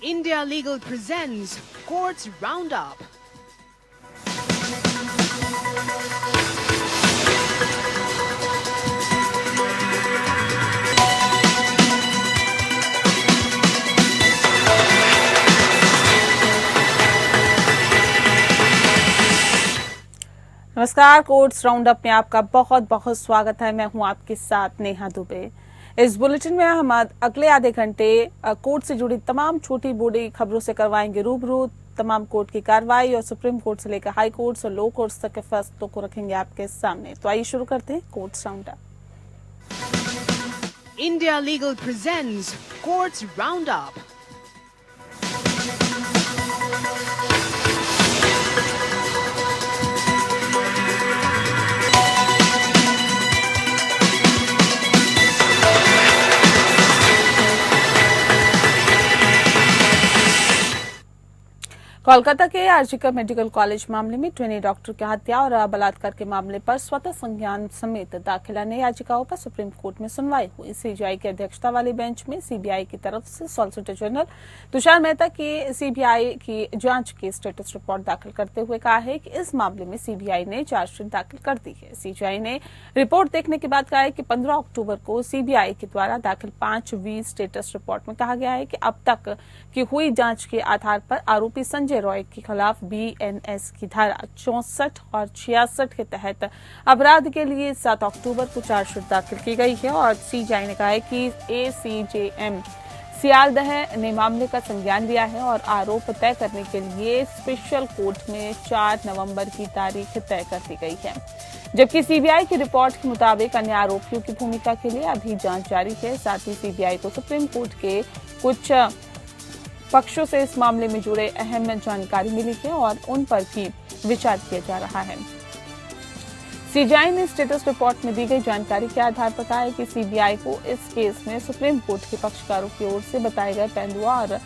India Legal presents Courts Roundup. नमस्कार, courts roundup में आपका बहुत बहुत स्वागत है। मैं हूं आपके साथ नेहा दुबे। इस बुलेटिन में हम अगले आधे घंटे कोर्ट से जुड़ी तमाम छोटी बड़ी खबरों से करवाएंगे रूबरू। तमाम कोर्ट की कार्रवाई और सुप्रीम कोर्ट से लेकर हाई कोर्ट्स और लो कोर्ट्स तक के फैसलों को रखेंगे आपके सामने। तो आइए शुरू करते हैं courts roundup. India Legal presents Courts Roundup. Kolkata के आरजीकर मेडिकल कॉलेज मामले में ट्रेनी डॉक्टर की हत्या और बलात्कार के मामले पर स्वतः संज्ञान समेत दाखिल अन्य याचिकाओं पर सुप्रीम कोर्ट में सुनवाई हुई। सीबीआई की अध्यक्षता वाली बेंच में सीबीआई की तरफ से सॉलिसिटर जनरल तुषार मेहता की सीबीआई की जांच की स्टेटस रिपोर्ट दाखिल करते हुए कहा है कि इस मामले में सीबीआई ने चार्जशीट दाखिल कर दी है। सीबीआई ने रिपोर्ट देखने के बाद कहा है कि 15 अक्टूबर को सीबीआई के द्वारा दाखिल 5वीं स्टेटस रिपोर्ट में कहा गया है कि अब तक की हुई जांच के आधार पर आरोपी संजय रॉय के खिलाफ बीएनएस की धारा 64 और 66 के तहत अपराध के लिए 7 अक्टूबर को चार्जशीट दाखिल की गई है और सीबीआई ने कहा है कि एसीजेएम सियालदह ने मामले का संज्ञान लिया है और आरोप तय करने के लिए स्पेशल कोर्ट में 4 नवंबर की तारीख तय कर दी गई है। जबकि सीबीआई की रिपोर्ट के मुताबिक अन्य आरोपियों की भूमिका के लिए अभी जांच जारी है। साथ ही सीबीआई को सुप्रीम कोर्ट के कुछ पक्षों से इस मामले में जुड़े अहम जानकारी मिली है और उन पर भी विचार किया जा रहा है। सीबीआई ने स्टेटस रिपोर्ट में दी गई जानकारी के आधार पर कहा है कि सीबीआई को इस केस में सुप्रीम कोर्ट के पक्षकारों की ओर से बताए गए पहलुओं और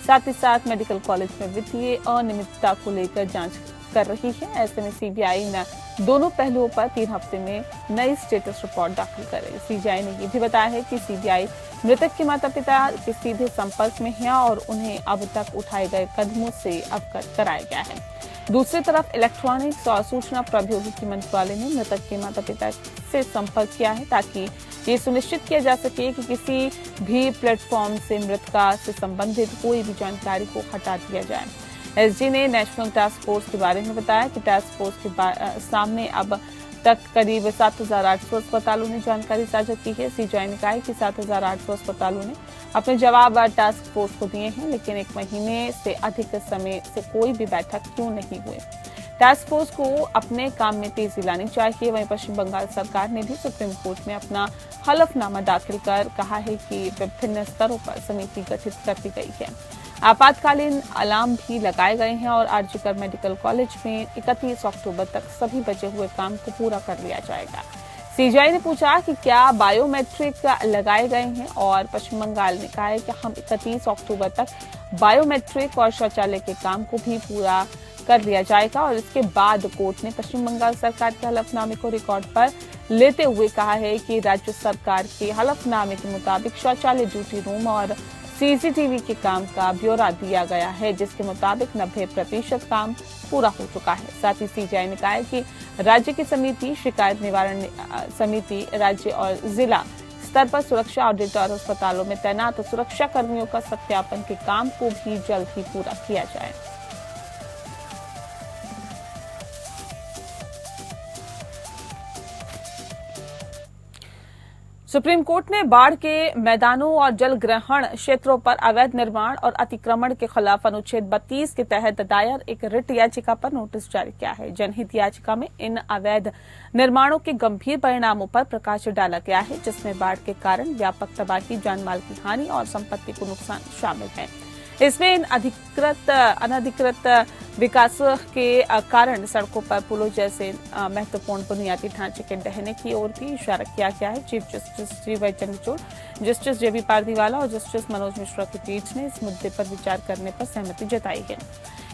साथ ही साथ मेडिकल कॉलेज में वित्तीय अनियमितता को लेकर जांच कर रही है। ऐसे में सीबीआई ने दोनों पहलुओं पर 3 हफ्ते में नई स्टेटस रिपोर्ट दाखिल करे। सीबीआई ने ये भी बताया है कि सीबीआई मृतक के माता पिता के सीधे संपर्क में है और उन्हें अब तक उठाए गए कदमों से अवगत कराया गया है। दूसरी तरफ इलेक्ट्रॉनिक्स और सूचना प्रौद्योगिकी मंत्रालय ने मृतक के माता पिता से संपर्क किया है ताकि ये सुनिश्चित किया जा सके कि किसी भी प्लेटफॉर्म से मृतका से संबंधित कोई भी जानकारी को हटा दिया जाए। एसजी ने नेशनल टास्क फोर्स के बारे में बताया कि टास्क फोर्स के सामने अब तक करीब 7,800 अस्पतालों ने जानकारी साझा की है। सीबीआई ने कहा है कि 7,800 अस्पतालों ने अपने जवाब टास्क फोर्स को दिए हैं, लेकिन 1 महीने से अधिक समय से कोई भी बैठक क्यों नहीं हुई। टास्क फोर्स को अपने काम में तेजी लानी चाहिए। वहीं पश्चिम बंगाल सरकार ने भी सुप्रीम कोर्ट में अपना हलफनामा दाखिल कर कहा है कि विभिन्न स्तरों पर समिति गठित कर दी गई है। आपातकालीन अलार्म भी लगाए गए हैं और आरजीकर मेडिकल कॉलेज में 31 अक्टूबर तक सभी बचे हुए काम को पूरा कर लिया जाएगा। सीबीआई ने पूछा कि क्या बायोमेट्रिक लगाए गए हैं और पश्चिम बंगाल ने कहा है कि हम 31 अक्टूबर तक बायोमेट्रिक और शौचालय के काम को भी पूरा कर लिया जाएगा। और इसके बाद कोर्ट ने पश्चिम बंगाल सरकार के हलफनामे को रिकॉर्ड पर लेते हुए कहा है कि राज्य सरकार के हलफनामे के मुताबिक शौचालय, ड्यूटी रूम और सीसीटीवी के काम का ब्यौरा दिया गया है, जिसके मुताबिक 90% काम पूरा हो चुका है। साथ ही सीबीआई ने कहा है कि राज्य की समिति, शिकायत निवारण समिति राज्य और जिला स्तर पर सुरक्षा ऑडिट और अस्पतालों में तैनात सुरक्षा कर्मियों का सत्यापन के काम को भी जल्द ही पूरा किया जाए। सुप्रीम कोर्ट ने बाढ़ के मैदानों और जल ग्रहण क्षेत्रों पर अवैध निर्माण और अतिक्रमण के खिलाफ अनुच्छेद 32 के तहत दायर एक रिट याचिका पर नोटिस जारी किया है। जनहित याचिका में इन अवैध निर्माणों के गंभीर परिणामों पर प्रकाश डाला गया है, जिसमें बाढ़ के कारण व्यापक तबाही, जानमाल की हानि और संपत्ति को नुकसान शामिल है। इसमें इन अनधिकृत विकास के कारण सड़कों पर पुलों जैसे महत्वपूर्ण बुनियादी ढांचे के ढहने की ओर भी इशारा किया गया है। चीफ जस्टिस जीवाई चंद्रचूड़, जस्टिस जेबी पारदीवाला और जस्टिस मनोज मिश्रा की पीठ ने इस मुद्दे पर विचार करने पर सहमति जताई है।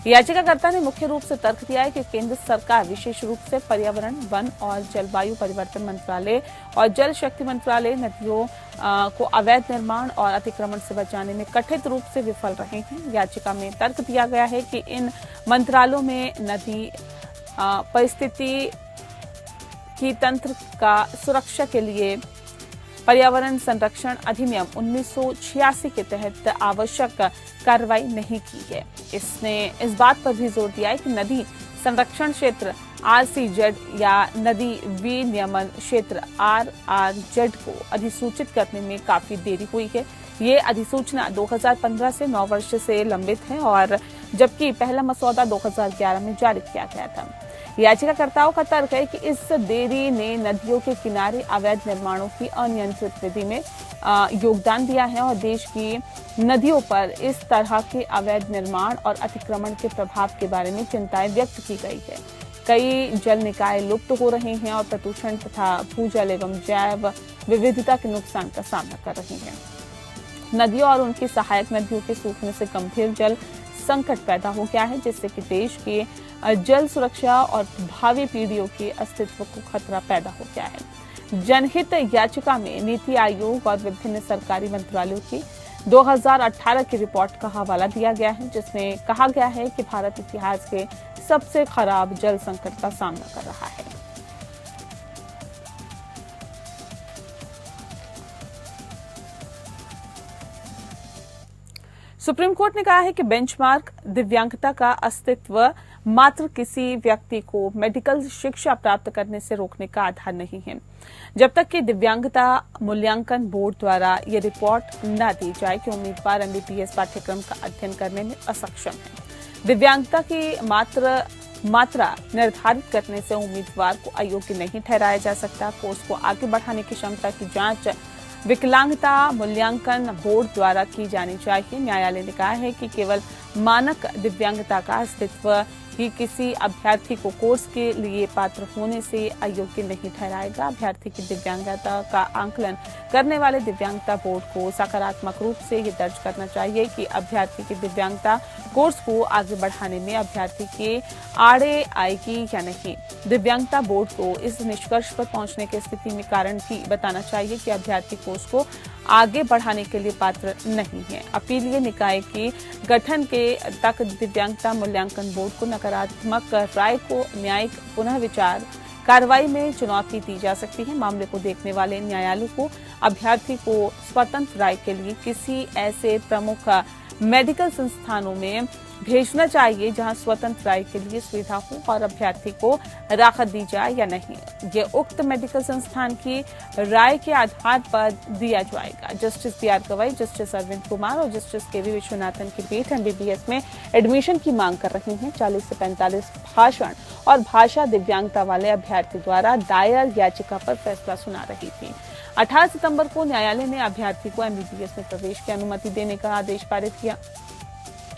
याचिकाकर्ता ने मुख्य रूप से तर्क दिया है कि केंद्र सरकार विशेष रूप से पर्यावरण, वन और जलवायु परिवर्तन मंत्रालय और जल शक्ति मंत्रालय नदियों को अवैध निर्माण और अतिक्रमण से बचाने में कथित रूप से विफल रहे हैं। याचिका में तर्क दिया गया है कि इन मंत्रालयों में नदी परिस्थिति की तंत्र का सुरक्षा के लिए पर्यावरण संरक्षण अधिनियम 1986 के तहत आवश्यक कार्रवाई नहीं की है। इसने इस बात पर भी जोर दिया है कि नदी संरक्षण क्षेत्र RCZ या नदी विनियमन क्षेत्र RRZ को अधिसूचित करने में काफी देरी हुई है। ये अधिसूचना 2015 से 9 वर्ष से लंबित है और जबकि पहला मसौदा 2011 में जारी किया गया था। याचिकाकर्ताओं का तर्क है कि इस देरी ने नदियों के किनारे अवैध निर्माणों की अनियंत्रित विधि में योगदान दिया है और देश की नदियों पर इस तरह के अवैध निर्माण और अतिक्रमण के प्रभाव के बारे में चिंताएं व्यक्त की गई है। कई जल निकाय लुप्त हो रहे हैं और प्रदूषण तथा भूजल एवं जैव विविधता के नुकसान का सामना कर रही हैं। नदियों और उनकी सहायक नदियों के सूखने से गंभीर जल संकट पैदा हो गया है, जिससे कि देश के जल सुरक्षा और भावी पीढ़ियों के अस्तित्व को खतरा पैदा हो गया है। जनहित याचिका में नीति आयोग और विभिन्न सरकारी मंत्रालयों की 2018 की रिपोर्ट का हवाला दिया गया है, जिसमें कहा गया है कि भारत इतिहास के सबसे खराब जल संकट का सामना कर रहा है। सुप्रीम कोर्ट ने कहा है कि बेंचमार्क दिव्यांगता का अस्तित्व मात्र किसी व्यक्ति को मेडिकल शिक्षा प्राप्त करने से रोकने का आधार नहीं है, जब तक कि दिव्यांगता मूल्यांकन बोर्ड द्वारा ये रिपोर्ट न दी जाए कि उम्मीदवार MBBS पाठ्यक्रम का अध्ययन करने में असक्षम है। दिव्यांगता की मात्रा निर्धारित करने से उम्मीदवार को अयोग्य नहीं ठहराया जा सकता। कोर्स को आगे बढ़ाने की क्षमता की जांच विकलांगता मूल्यांकन बोर्ड द्वारा की जानी चाहिए। न्यायालय ने कहा है कि केवल मानक दिव्यांगता का अस्तित्व ही किसी अभ्यर्थी को कोर्स के लिए पात्र होने से अयोग्य नहीं ठहराएगा। अभ्यर्थी की दिव्यांगता का आकलन करने वाले दिव्यांगता बोर्ड को सकारात्मक रूप से ये दर्ज करना चाहिए कि अभ्यर्थी की दिव्यांगता कोर्स को आगे बढ़ाने में अभ्यर्थी के आड़े आएगी या नहीं। दिव्यांगता बोर्ड को इस निष्कर्ष पर पहुंचने की स्थिति में कारण भी बताना चाहिए कि अभ्यर्थी कोर्स को आगे बढ़ाने के लिए पात्र नहीं है। अपीलीय निकाय के गठन के तक दिव्यांगता मूल्यांकन बोर्ड को नकारात्मक राय को न्यायिक पुनः विचार कार्रवाई में चुनौती दी जा सकती है। मामले को देखने वाले न्यायालय को अभ्यर्थी को स्वतंत्र राय के लिए किसी ऐसे प्रमुख मेडिकल संस्थानों में भेजना चाहिए जहां स्वतंत्र राय के लिए सुविधा हो और अभ्यर्थी को राहत दी जाए या नहीं, ये उक्त मेडिकल संस्थान की राय के आधार पर दिया जाएगा। Justice BR Gavai, justice Arvind Kumar और जस्टिस KV विश्वनाथन की पीठ MBBS में एडमिशन की मांग कर रही है। 40 से 45 भाषण और भाषा दिव्यांगता वाले अभ्यर्थी द्वारा दायर याचिका पर फैसला सुना रही थी। 18 सितंबर को न्यायालय ने अभ्यर्थी को MBBS में प्रवेश की अनुमति देने का आदेश पारित किया,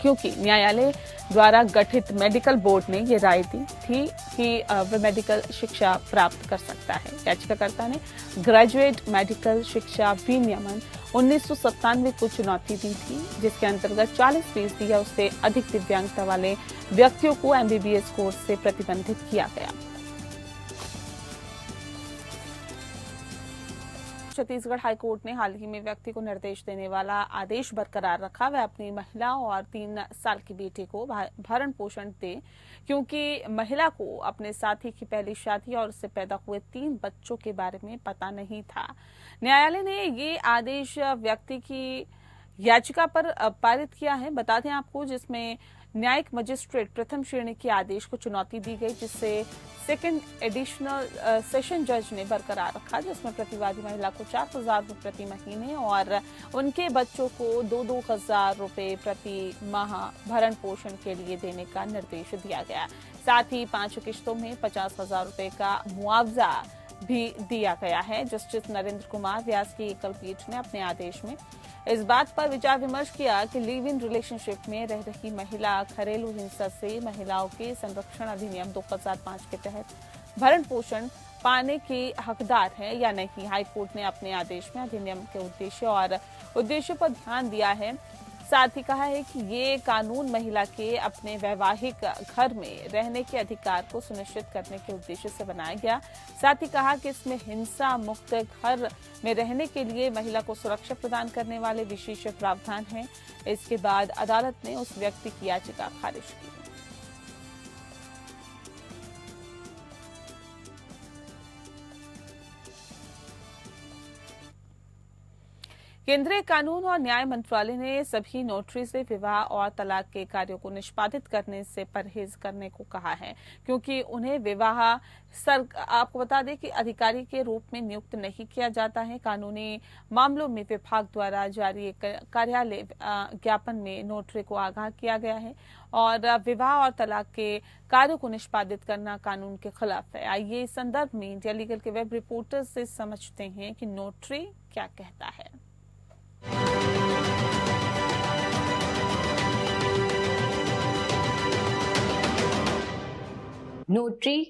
क्योंकि न्यायालय द्वारा गठित मेडिकल बोर्ड ने ये राय दी थी कि वह मेडिकल शिक्षा प्राप्त कर सकता है। याचिकाकर्ता ने ग्रेजुएट मेडिकल शिक्षा विनियमन 1997 को चुनौती दी थी, जिसके अंतर्गत 40% या उससे अधिक दिव्यांगता वाले व्यक्तियों को MBBS कोर्स से प्रतिबंधित किया गया। छत्तीसगढ़ हाईकोर्ट ने हाल ही में व्यक्ति को निर्देश देने वाला आदेश बरकरार रखा। वह अपनी महिला और 3 साल की बेटी को भरण पोषण दे, क्योंकि महिला को अपने साथी की पहली शादी और उससे पैदा हुए 3 बच्चों के बारे में पता नहीं था। न्यायालय ने ये आदेश व्यक्ति की याचिका पर पारित किया है। बता दें आपको, जिसमें न्यायिक मजिस्ट्रेट प्रथम श्रेणी के आदेश को चुनौती दी गई, जिससे सेकंड एडिशनल सेशन जज ने बरकरार रखा, जिसमें प्रतिवादी महिला को 4,000 रुपये प्रति महीने और उनके बच्चों को 2,000 रुपये प्रति माह भरण पोषण के लिए देने का निर्देश दिया गया। साथ ही 5 किश्तों में 50,000 रुपये का मुआवजा भी दिया गया है। जस्टिस नरेंद्र कुमार व्यास की एकल पीठ ने अपने आदेश में इस बात पर विचार विमर्श किया कि लिव इन रिलेशनशिप में रह रही महिला घरेलू हिंसा से महिलाओं के संरक्षण अधिनियम 2005 के तहत भरण पोषण पाने के हकदार है या नहीं। हाईकोर्ट ने अपने आदेश में अधिनियम के उद्देश्य पर ध्यान दिया है। साथ ही कहा है कि ये कानून महिला के अपने वैवाहिक घर में रहने के अधिकार को सुनिश्चित करने के उद्देश्य से बनाया गया। साथ ही कहा कि इसमें हिंसा मुक्त घर में रहने के लिए महिला को सुरक्षा प्रदान करने वाले विशेष प्रावधान हैं। इसके बाद अदालत ने उस व्यक्ति की याचिका खारिज की। केंद्रीय कानून और न्याय मंत्रालय ने सभी नोटरी से विवाह और तलाक के कार्यों को निष्पादित करने से परहेज करने को कहा है, क्योंकि उन्हें विवाह आपको बता दें कि अधिकारी के रूप में नियुक्त नहीं किया जाता है। कानूनी मामलों में विभाग द्वारा जारी एक कार्यालय ज्ञापन में नोटरी को आगाह किया गया है और विवाह और तलाक के कार्यों को निष्पादित करना कानून के खिलाफ है। आइए इस संदर्भ में इंडिया लीगल के वेब रिपोर्टर से समझते हैं कि नोटरी क्या कहता है। नोटरी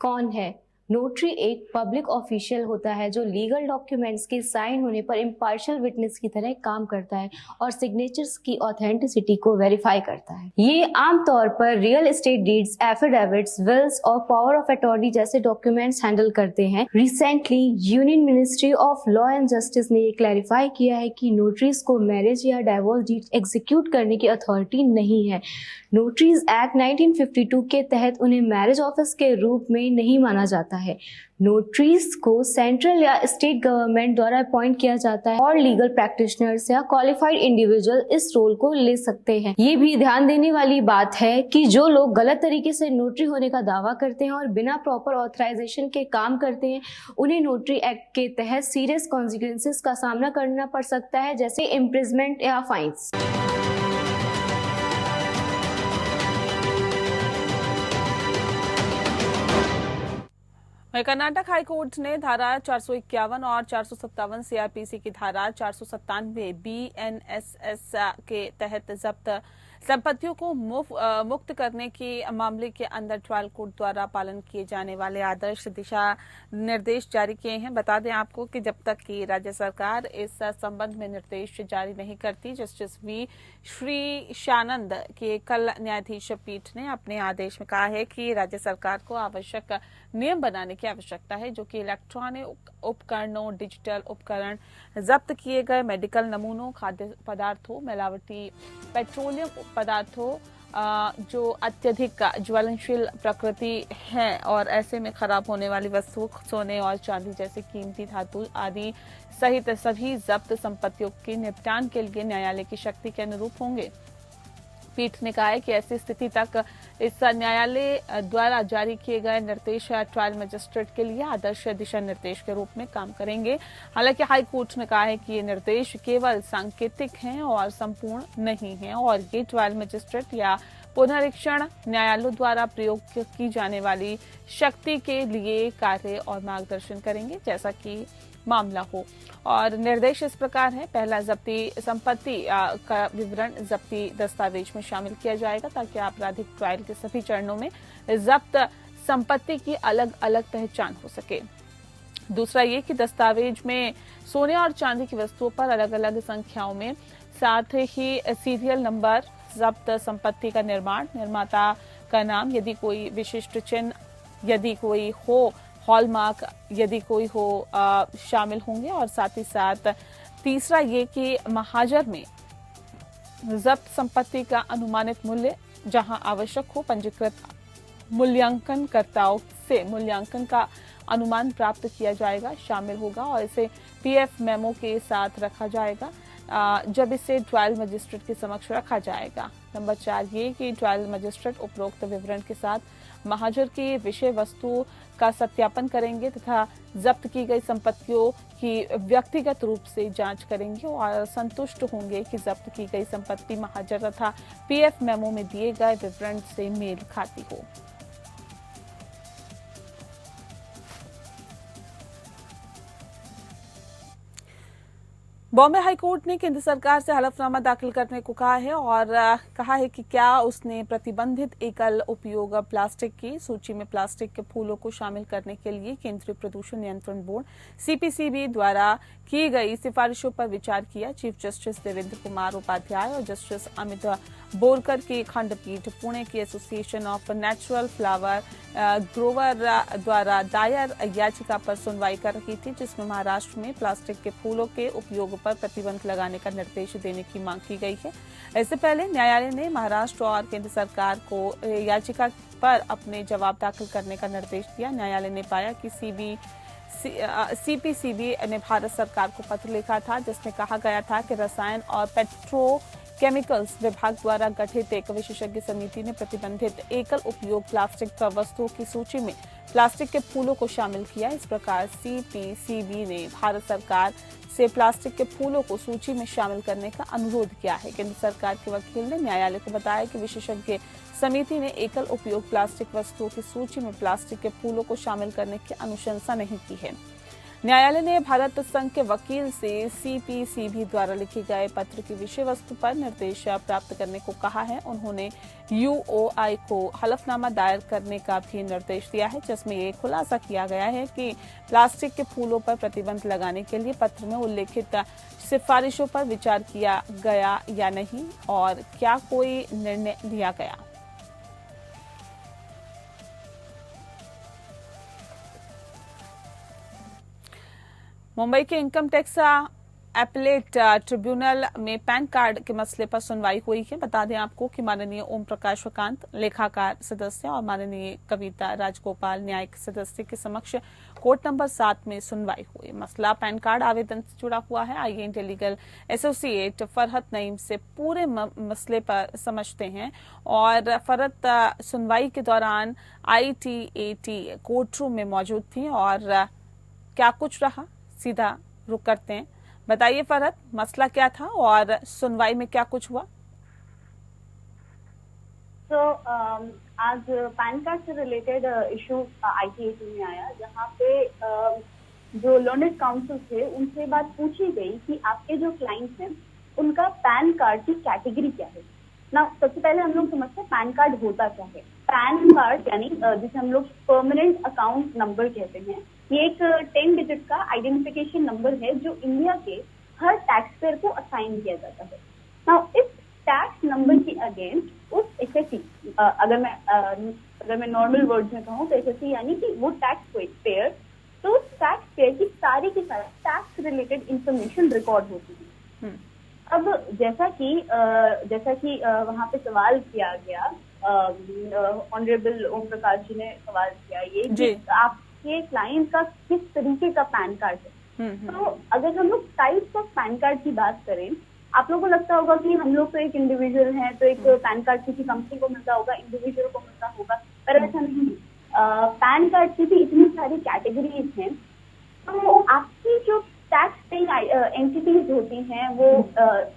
कौन है? नोटरी एक पब्लिक ऑफिशियल होता है जो लीगल डॉक्यूमेंट्स के साइन होने पर इम्पार्शियल विटनेस की तरह काम करता है और सिग्नेचर्स की ऑथेंटिसिटी को वेरीफाई करता है। ये आमतौर पर real estate deeds, affidavits, wills और पावर ऑफ अटॉर्नी जैसे डॉक्यूमेंट्स हैंडल करते हैं। Recently Union Ministry of Law and Justice ने ये क्लैरिफाई किया है कि नोटरीज को मैरिज या डाइवोर्स डीड्स एग्जीक्यूट करने की अथॉरिटी नहीं है। नोटरीज एक्ट 1952 के तहत उन्हें मैरिज ऑफिस के रूप में नहीं माना जाता है। नोटरीज को सेंट्रल या स्टेट गवर्नमेंट द्वारा अपॉइंट किया जाता है और लीगल प्रैक्टिशनर्स या क्वालिफाइड इंडिविजुअल इस रोल को ले सकते हैं। ये भी ध्यान देने वाली बात है कि जो लोग गलत तरीके से नोटरी होने का दावा करते हैं और बिना प्रॉपर ऑथराइजेशन के काम करते हैं, उन्हें नोटरी एक्ट के तहत सीरियस कॉन्सिक्वेंसेस का सामना करना पड़ सकता है, जैसे इम्प्रिजमेंट या फाइन्स। कर्नाटक हाईकोर्ट ने धारा 451 और 457 सीआरपीसी की धारा 497 बीएनएसएस के तहत जब्त संपत्तियों को मुक्त करने के मामले के अंदर ट्रायल कोर्ट द्वारा पालन किए जाने वाले आदर्श दिशा निर्देश जारी किए हैं। बता दें आपको कि जब तक कि राज्य सरकार इस संबंध में निर्देश जारी नहीं करती, जस्टिस वी श्री शानंद की एकल न्यायाधीश पीठ ने अपने आदेश में कहा है कि राज्य सरकार को आवश्यक नियम बनाने की आवश्यकता है जो कि इलेक्ट्रॉनिक उपकरणों, डिजिटल उपकरण, जब्त किए गए मेडिकल नमूनों, खाद्य पदार्थों, मिलावटी पेट्रोलियम पदार्थों जो अत्यधिक ज्वलनशील प्रकृति हैं और ऐसे में खराब होने वाली वस्तुओं, सोने और चांदी जैसे कीमती धातु आदि सहित सभी जब्त संपत्तियों के निपटान के लिए न्यायालय की शक्ति के अनुरूप होंगे। पीठ ने कहा है कि ऐसी स्थिति तक इस न्यायालय द्वारा जारी किए गए निर्देश ट्रायल मजिस्ट्रेट के लिए आदर्श दिशा निर्देश के रूप में काम करेंगे। हालांकि हाई कोर्ट ने कहा है कि ये निर्देश केवल सांकेतिक हैं और संपूर्ण नहीं हैं और ये ट्रायल मजिस्ट्रेट या पुनरीक्षण न्यायालयों द्वारा प्रयोग की जाने वाली शक्ति के लिए कार्य और मार्गदर्शन करेंगे जैसा कि मामला हो। और निर्देश इस प्रकार है। पहला, जब्ती संपत्ति का विवरण जब्ती दस्तावेज में शामिल किया जाएगा ताकि आपराधिक ट्रायल के सभी चरणों में जब्त संपत्ति की अलग अलग पहचान हो सके। दूसरा ये कि दस्तावेज में सोने और चांदी की वस्तुओं पर अलग अलग संख्याओं में, साथ ही सीरियल नंबर, जब्त संपत्ति का निर्माण, निर्माता का नाम, यदि कोई विशिष्ट चिन्ह यदि कोई हो, हॉलमार्क यदि कोई हो शामिल होंगे। और साथ ही साथ तीसरा ये कि महाजर में जब्त संपत्ति का अनुमानित मूल्य जहां आवश्यक हो पंजीकृत मूल्यांकनकर्ताओं से मूल्यांकन का अनुमान प्राप्त किया जाएगा, शामिल होगा और इसे पीएफ मेमो के साथ रखा जाएगा जब इसे ट्रायल मजिस्ट्रेट के समक्ष रखा जाएगा। नंबर 4 ये कि ट्रायल मजिस्ट्रेट उपरोक्त विवरण के साथ महाजर की विषय वस्तु का सत्यापन करेंगे तथा जब्त की गई संपत्तियों की व्यक्तिगत रूप से जांच करेंगे और संतुष्ट होंगे कि जब्त की गई संपत्ति महाजर तथा पीएफ मेमो में दिए गए विवरण से मेल खाती हो। बॉम्बे हाईकोर्ट ने केंद्र सरकार से हलफनामा दाखिल करने को कहा है और कहा है कि क्या उसने प्रतिबंधित एकल उपयोग प्लास्टिक की सूची में प्लास्टिक के फूलों को शामिल करने के लिए केंद्रीय प्रदूषण नियंत्रण बोर्ड सीपीसीबी द्वारा की गई सिफारिशों पर विचार किया। चीफ जस्टिस देवेंद्र कुमार उपाध्याय और जस्टिस अमित बोरकर की खंडपीठ पुणे की association of natural flower Grover द्वारा दायर याचिका पर सुनवाई कर रही थी, जिसमें महाराष्ट्र में प्लास्टिक के फूलों के उपयोग पर प्रतिबंध लगाने का निर्देश देने की मांग की गई है। इससे पहले न्यायालय ने महाराष्ट्र और केंद्र सरकार को याचिका पर अपने जवाब दाखिल करने का निर्देश दिया। न्यायालय ने पाया कि सीपीसीबी ने भारत सरकार को पत्र लिखा था, जिसमें कहा गया था कि रसायन और पेट्रोकेमिकल्स विभाग द्वारा गठित एक विशेषज्ञ समिति ने प्रतिबंधित एकल उपयोग प्लास्टिक वस्तुओं की सूची में प्लास्टिक के फूलों को शामिल किया। इस प्रकार सीपीसीबी ने भारत सरकार से प्लास्टिक के फूलों को सूची में शामिल करने का अनुरोध किया है। केंद्र सरकार के वकील ने न्यायालय को बताया कि विशेषज्ञ समिति ने एकल उपयोग प्लास्टिक वस्तुओं की सूची में प्लास्टिक के फूलों को शामिल करने की अनुशंसा नहीं की है। न्यायालय ने भारत संघ के वकील से सीपीसीबी द्वारा लिखे गए पत्र की विषय वस्तु पर निर्देश प्राप्त करने को कहा है। उन्होंने यूओआई को हलफनामा दायर करने का भी निर्देश दिया है, जिसमें ये खुलासा किया गया है कि प्लास्टिक के फूलों पर प्रतिबंध लगाने के लिए पत्र में उल्लेखित सिफारिशों पर विचार किया गया या नहीं और क्या कोई निर्णय लिया गया। मुंबई के इनकम टैक्स एपेलेट ट्रिब्यूनल में पैन कार्ड के मसले पर सुनवाई हुई है। बता दें आपको कि माननीय ओम प्रकाश वकांत लेखाकार सदस्य और माननीय कविता राजगोपाल न्यायिक सदस्य के समक्ष कोर्ट नंबर 7 में सुनवाई हुई। मसला पैन कार्ड आवेदन से जुड़ा हुआ है। आइए इंटेलीगल एसोसिएट फरहत नईम से पूरे मसले पर समझते हैं। और फरहत, सुनवाई के दौरान ITAT कोर्ट रूम में मौजूद थी और क्या कुछ रहा, सीधा रुक करते हैं। बताइए फरहत, मसला क्या था और सुनवाई में क्या कुछ हुआ? तो आज पैन कार्ड से रिलेटेड इशू ITAT में आया, जहाँ पे जो लर्नेड काउंसिल थे उनसे बात पूछी गई कि आपके जो क्लाइंट्स हैं उनका पैन कार्ड की कैटेगरी क्या है ना। सबसे पहले हम लोग समझते हैं पैन कार्ड होता क्या है। पैन कार्ड यानी जिसे हम लोग परमानेंट अकाउंट नंबर कहते हैं, ये एक 10 डिजिट का आइडेंटिफिकेशन नंबर है जो इंडिया के हर टैक्सपेयर को असाइन किया जाता है। नाउ इस टैक्स नंबर के अगेंस्ट उस एसएससी, अगर मैं नॉर्मल वर्ड्स में कहूँ तो एसएससी यानी कि वो टैक्स पेयर, तो उस टैक्स पेयर की सारी टैक्स रिलेटेड इंफॉर्मेशन रिकॉर्ड होती है। अब जैसा कि वहाँ पे सवाल किया गया, ऑनरेबल ओम प्रकाश जी ने सवाल किया ये आपके क्लाइंट का किस तरीके का पैन कार्ड है। तो अगर हम लोग टाइप्स ऑफ पैन कार्ड की बात करें, आप लोगों को लगता होगा कि हम लोग तो एक इंडिविजुअल हैं, तो एक पैन कार्ड किसी कंपनी को मिलता होगा, इंडिविजुअल को मिलता होगा, पर ऐसा नहीं। पैन कार्ड की भी इतनी सारी कैटेगरीज हैं। तो आपकी जो टैक्स पेइंग एंटिटीज होती हैं वो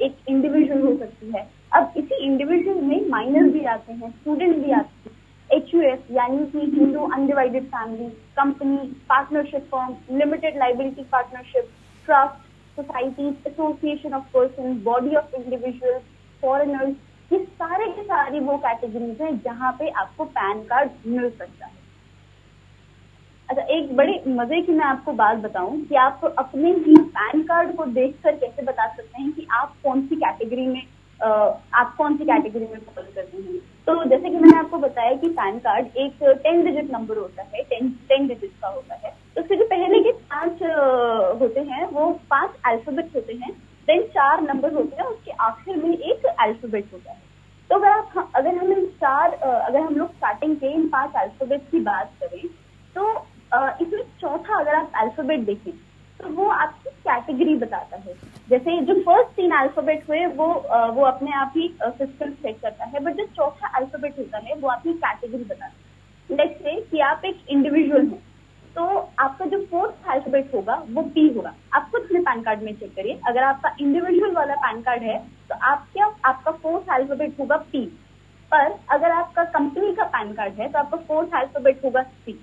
एक इंडिविजुअल हो सकती है। अब इसी इंडिविजुअल में माइनर भी आते हैं, स्टूडेंट भी आते हैं, HUF यानी कि Hindu undivided family, company, partnership firm, limited liability partnership, trust, societies, association of person, body of individual, foreigners, ये सारे के सारी वो कैटेगरीज हैं जहाँ पे आपको पैन कार्ड मिल सकता है। अच्छा, एक बड़े मजे की मैं आपको बात बताऊं कि आप अपने ही पैन कार्ड को देखकर कैसे बता सकते हैं कि आप कौन सी कैटेगरी में फॉलो करते हैं। तो जैसे कि मैंने आपको बताया कि पैन कार्ड एक 10 डिजिट नंबर होता है, 10 डिजिट का होता है। तो उसके जो पहले के 5 होते हैं वो 5 अल्फाबेट होते हैं, देन 4 नंबर होते हैं, उसके आखिर में एक अल्फाबेट होता है। तो अगर हम लोग स्टार्टिंग के इन 5 अल्फाबेट की बात करें तो इसमें चौथा अगर आप अल्फाबेट देखें तो वो आपकी कैटेगरी बताता है। जैसे जो फर्स्ट 3 अल्फाबेट हुए वो अपने आप ही सिस्टम सेट करता है, बट जो चौथा अल्फाबेट होता है वो आपकी कैटेगरी बताता है। लेट्स से कि आप एक इंडिविजुअल हैं, तो आपका जो 4th अल्फाबेट होगा वो P होगा। आप खुद अपने पैन कार्ड में चेक करिए, अगर आपका इंडिविजुअल वाला पैन कार्ड है तो आपका 4th अल्फाबेट होगा P, पर अगर आपका कंपनी का पैन कार्ड है तो आपका 4th अल्फाबेट होगा C।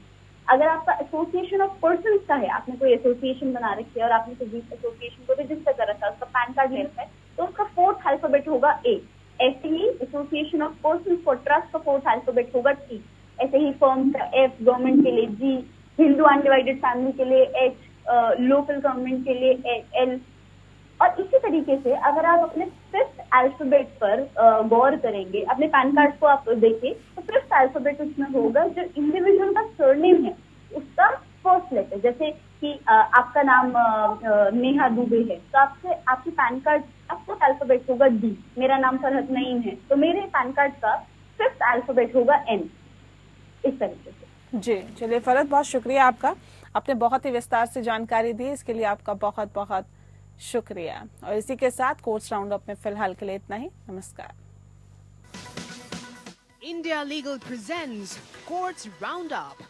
अगर आपका एसोसिएशन ऑफ पर्संस का है, आपने कोई एसोसिएशन बना रखी है और आपने किसी एसोसिएशन को रजिस्टर कर रखा है, उसका पैन कार्ड ले रखा है, तो उसका फोर्थ अल्फाबेट होगा ए। ऐसे ही association of persons for trust का फोर्थ अल्फाबेट होगा टी। ऐसे ही फर्म का एफ, गवर्नमेंट के लिए जी, हिंदू अनडिवाइडेड फैमिली के लिए एच, लोकल गवर्नमेंट के लिए एल। और इसी तरीके से अगर आप अपने फिफ्थ अल्फाबेट पर गौर करेंगे, अपने पैन कार्ड को आप देखें तो फिफ्थ अल्फाबेट उसमें होगा जो इंडिविजुअल का सरनेम है उसका फर्स्ट लेटर। जैसे कि आपका नाम नेहा दुबे है, तो आपके पैन कार्ड का फोर्थ अल्फाबेट होगा डी। मेरा नाम फरहत नईम है, तो मेरे पैन कार्ड का फिफ्थ अल्फाबेट होगा एन। इस तरीके से। जी चलिए फरहत, बहुत शुक्रिया आपका, आपने बहुत ही विस्तार से जानकारी दी, इसके लिए आपका बहुत बहुत शुक्रिया। और इसी के साथ कोर्ट्स राउंड अप में फिलहाल के लिए इतना ही। नमस्कार। India Legal presents Courts Roundup.